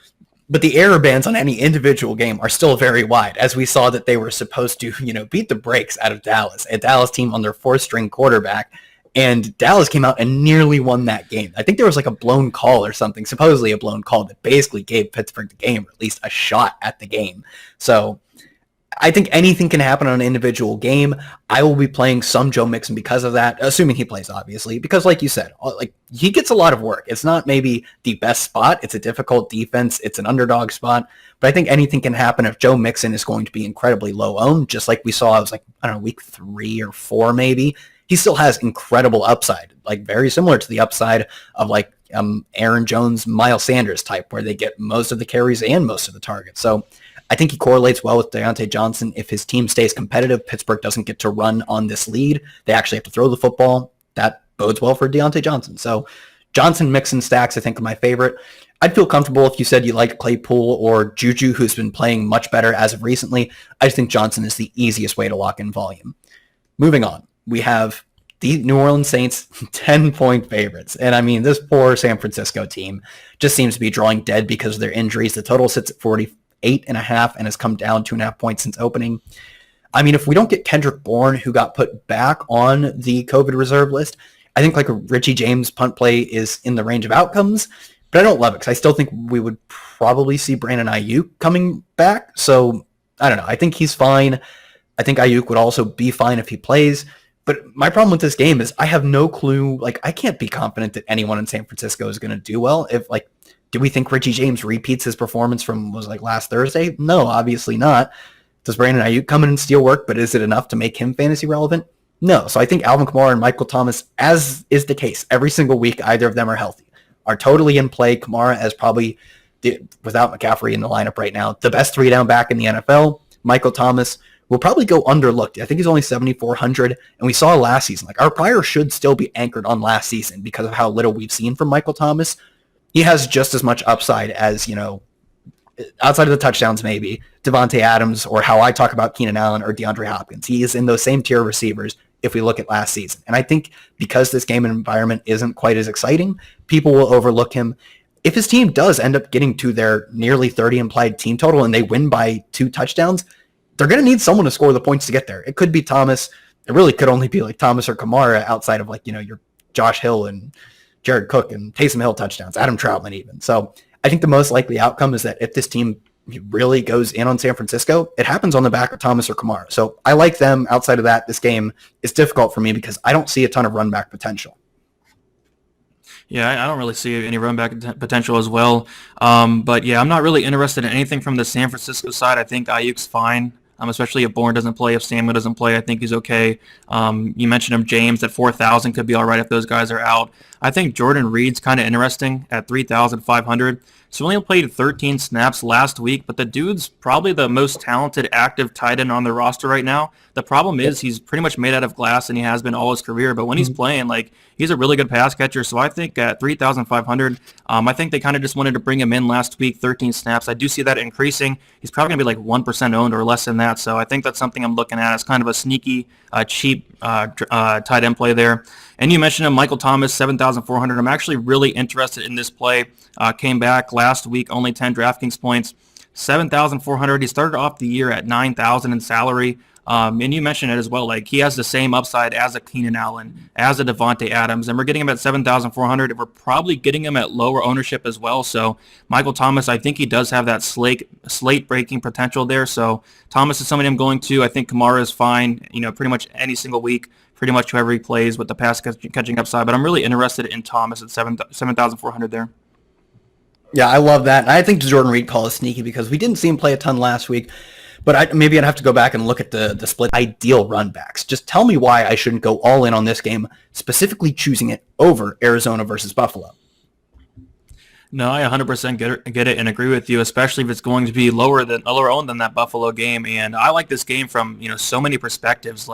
But the error bands on any individual game are still very wide, as we saw that they were supposed to, beat the brakes out of Dallas, a Dallas team on their fourth-string quarterback, and Dallas came out and nearly won that game. I think there was like a blown call or something, supposedly a blown call that basically gave Pittsburgh the game, or at least a shot at the game. So I think anything can happen on an individual game. I will be playing some Joe Mixon because of that, assuming he plays, obviously, because like you said, like he gets a lot of work. It's not maybe the best spot. It's a difficult defense. It's an underdog spot, but I think anything can happen if Joe Mixon is going to be incredibly low owned, just like we saw. I was like, I don't know, week 3 or 4 maybe. He still has incredible upside, like very similar to the upside of like Aaron Jones, Miles Sanders type, where they get most of the carries and most of the targets. So I think he correlates well with Deontay Johnson. If his team stays competitive, Pittsburgh doesn't get to run on this lead. They actually have to throw the football. That bodes well for Deontay Johnson. So Johnson, Mixon, Stacks, I think, are my favorite. I'd feel comfortable if you said you like Claypool or Juju, who's been playing much better as of recently. I just think Johnson is the easiest way to lock in volume. Moving on, we have the New Orleans Saints 10-point favorites. And I mean, this poor San Francisco team just seems to be drawing dead because of their injuries. The total sits at 48.5 and has come down 2.5 points since opening. I mean, if we don't get Kendrick Bourne, who got put back on the COVID reserve list, I think like a Richie James punt play is in the range of outcomes, but I don't love it because I still think we would probably see Brandon Ayuk coming back. So I don't know. I think he's fine. I think Ayuk would also be fine if he plays. But my problem with this game is I have no clue. Like, I can't be confident that anyone in San Francisco is going to do well. If like, do we think Richie James repeats his performance from last Thursday? No, obviously not. Does Brandon Ayuk come in and steal work, but is it enough to make him fantasy relevant? No. So I think Alvin Kamara and Michael Thomas, as is the case every single week, either of them are healthy, are totally in play. Kamara as probably, without McCaffrey in the lineup right now, the best 3-down back in the NFL. Michael Thomas will probably go underlooked. I think he's only 7,400, and we saw last season. Like, our prior should still be anchored on last season because of how little we've seen from Michael Thomas. He has just as much upside as, outside of the touchdowns maybe, Devontae Adams, or how I talk about Keenan Allen or DeAndre Hopkins. He is in those same tier of receivers if we look at last season. And I think because this game environment isn't quite as exciting, people will overlook him. If his team does end up getting to their nearly 30 implied team total and they win by 2 touchdowns, they're going to need someone to score the points to get there. It could be Thomas. It really could only be like Thomas or Kamara outside of your Josh Hill and Jared Cook and Taysom Hill touchdowns, Adam Troutman even. So I think the most likely outcome is that if this team really goes in on San Francisco, it happens on the back of Thomas or Kamara. So I like them. Outside of that, this game is difficult for me because I don't see a ton of run back potential. Yeah, I don't really see any run back potential as well. But yeah, I'm not really interested in anything from the San Francisco side. I think Ayuk's fine. Especially if Bourne doesn't play, if Samuel doesn't play, I think he's okay. You mentioned him, James, at 4,000 could be all right if those guys are out. I think Jordan Reed's kind of interesting at 3,500. So he only played 13 snaps last week, but the dude's probably the most talented active tight end on the roster right now. The problem is he's pretty much made out of glass, and he has been all his career. But when he's playing, he's a really good pass catcher. So I think at 3,500, I think they kind of just wanted to bring him in last week, 13 snaps. I do see that increasing. He's probably going to be 1% owned or less than that. So I think that's something I'm looking at as kind of a sneaky, cheap tight end play there. And you mentioned him, Michael Thomas, 7,400. I'm actually really interested in this play. Came back last week, only 10 DraftKings points, 7,400. He started off the year at 9,000 in salary. And you mentioned it as well. He has the same upside as a Keenan Allen, as a Devontae Adams, and we're getting him at 7,400. And we're probably getting him at lower ownership as well. So Michael Thomas, I think he does have that slate breaking potential there. So Thomas is somebody I'm going to. I think Kamara is fine. Pretty much any single week, pretty much whoever he plays with the pass catching upside. But I'm really interested in Thomas at 7,400 there. Yeah, I love that. I think the Jordan Reed call is sneaky because we didn't see him play a ton last week. But maybe I'd have to go back and look at the split ideal run backs. Just tell me why I shouldn't go all in on this game, specifically choosing it over Arizona versus Buffalo. No, I 100% get it and agree with you, especially if it's going to be lower owned than that Buffalo game. And I like this game from so many perspectives.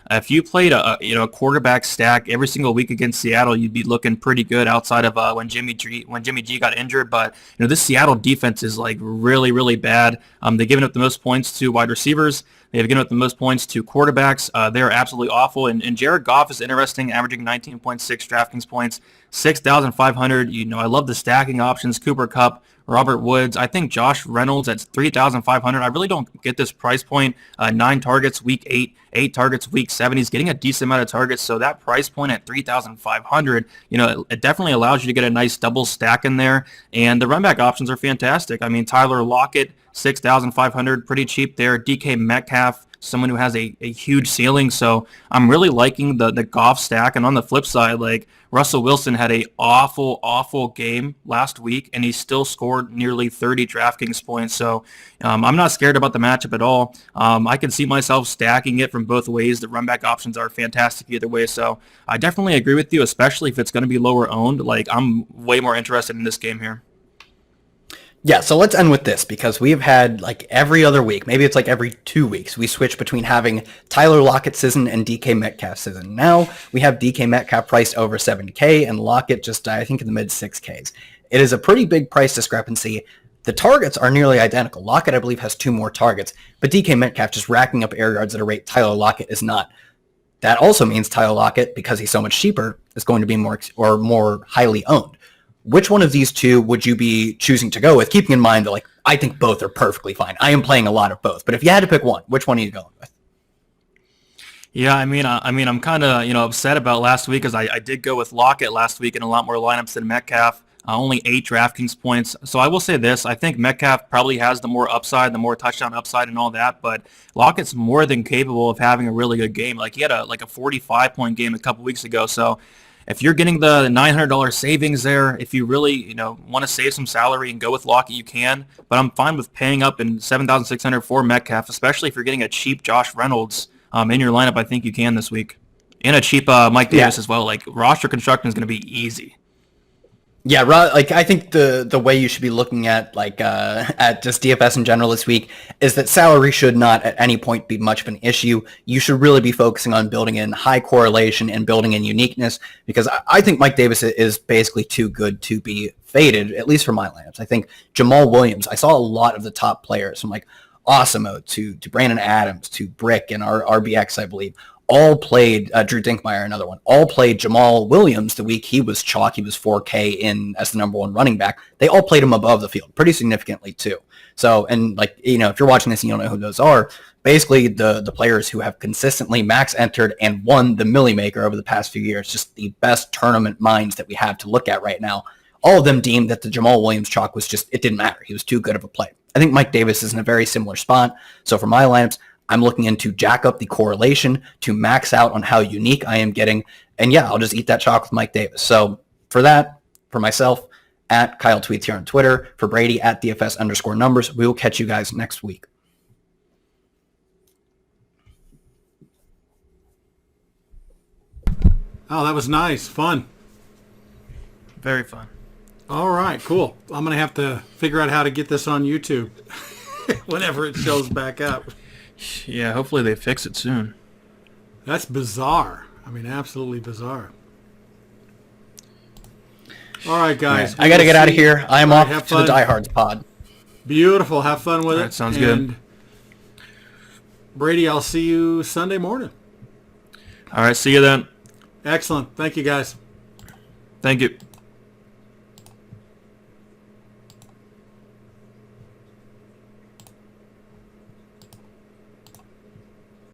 If you played a quarterback stack every single week against Seattle, you'd be looking pretty good outside of when Jimmy G got injured. But this Seattle defense is really, really bad. They've given up the most points to wide receivers. They've given up the most points to quarterbacks. They're absolutely awful. And Jared Goff is interesting, averaging 19.6 DraftKings points, 6,500. I love the stacking options. Cooper Kupp, Robert Woods. I think Josh Reynolds at 3,500. I really don't get this price point. 9 targets week 8, 8 targets week 7. He's getting a decent amount of targets, so that price point at 3,500, it definitely allows you to get a nice double stack in there. And the run back options are fantastic. I mean, Tyler Lockett, 6,500, pretty cheap there. DK Metcalf, someone who has a huge ceiling. So I'm really liking the Goff stack. And on the flip side, like Russell Wilson had a awful game last week, and he still scored nearly 30 DraftKings points. So I'm not scared about the matchup at all. I can see myself stacking it from both ways. The run back options are fantastic either way. So I definitely agree with you, especially if it's going to be lower owned. Like, I'm way more interested in this game here. Yeah, so let's end with this, because we've had like every other week, maybe it's like every 2 weeks, we switch between having Tyler Lockett season and DK Metcalf season. Now we have DK Metcalf priced over 7K and Lockett just, I think, in the mid 6Ks. It is a pretty big price discrepancy. The targets are nearly identical. Lockett, I believe, has 2 more targets, but DK Metcalf just racking up air yards at a rate Tyler Lockett is not. That also means Tyler Lockett, because he's so much cheaper, is going to be more highly owned. Which one of these two would you be choosing to go with, keeping in mind that, like, I think both are perfectly fine. I am playing a lot of both, but if you had to pick one, which one are you going with? Yeah, I mean, I'm kind of upset about last week, as I did go with Lockett last week in a lot more lineups than Metcalf. Only 8 DraftKings points. So I will say this: I think Metcalf probably has the more upside, the more touchdown upside, and all that. But Lockett's more than capable of having a really good game. Like, he had a 45-point game a couple weeks ago. So if you're getting the $900 savings there, if you really want to save some salary and go with Lockett, you can. But I'm fine with paying up in $7,600 for Metcalf, especially if you're getting a cheap Josh Reynolds in your lineup. I think you can this week, and a cheap Mike Davis as well. Like, roster construction is going to be easy. Yeah, like, I think the way you should be looking at at just DFS in general this week is that salary should not at any point be much of an issue. You should really be focusing on building in high correlation and building in uniqueness, because I think Mike Davis is basically too good to be faded, at least for my lineups. I think Jamal Williams, I saw a lot of the top players from like Awesemo to Brandon Adams to Brick and our RBX, I believe, all played Drew Dinkmeyer, another one, all played Jamal Williams the week he was chalk. He was 4K in as the number 1 running back. They all played him above the field pretty significantly too. So, and like, if you're watching this and you don't know who those are, basically the players who have consistently max entered and won the Millie Maker over the past few years, just the best tournament minds that we have to look at right now. All of them deemed that the Jamal Williams chalk was just, it didn't matter. He was too good of a play. I think Mike Davis is in a very similar spot. So for my lineups, I'm looking into jack up the correlation to max out on how unique I am getting. And yeah, I'll just eat that chalk with Mike Davis. So for that, for myself, at Kyle Tweets here on Twitter, for Brady, at DFS_numbers, we will catch you guys next week. Oh, that was nice. Fun. Very fun. All right, cool. I'm going to have to figure out how to get this on YouTube whenever it shows back up. Yeah, hopefully they fix it soon. That's bizarre. I mean, absolutely bizarre. All right, guys. I got to get out of here. I am off to fun. the Diehards pod. Beautiful. Have fun with it. That sounds good. Brady, I'll see you Sunday morning. All right, see you then. Excellent. Thank you, guys. Thank you.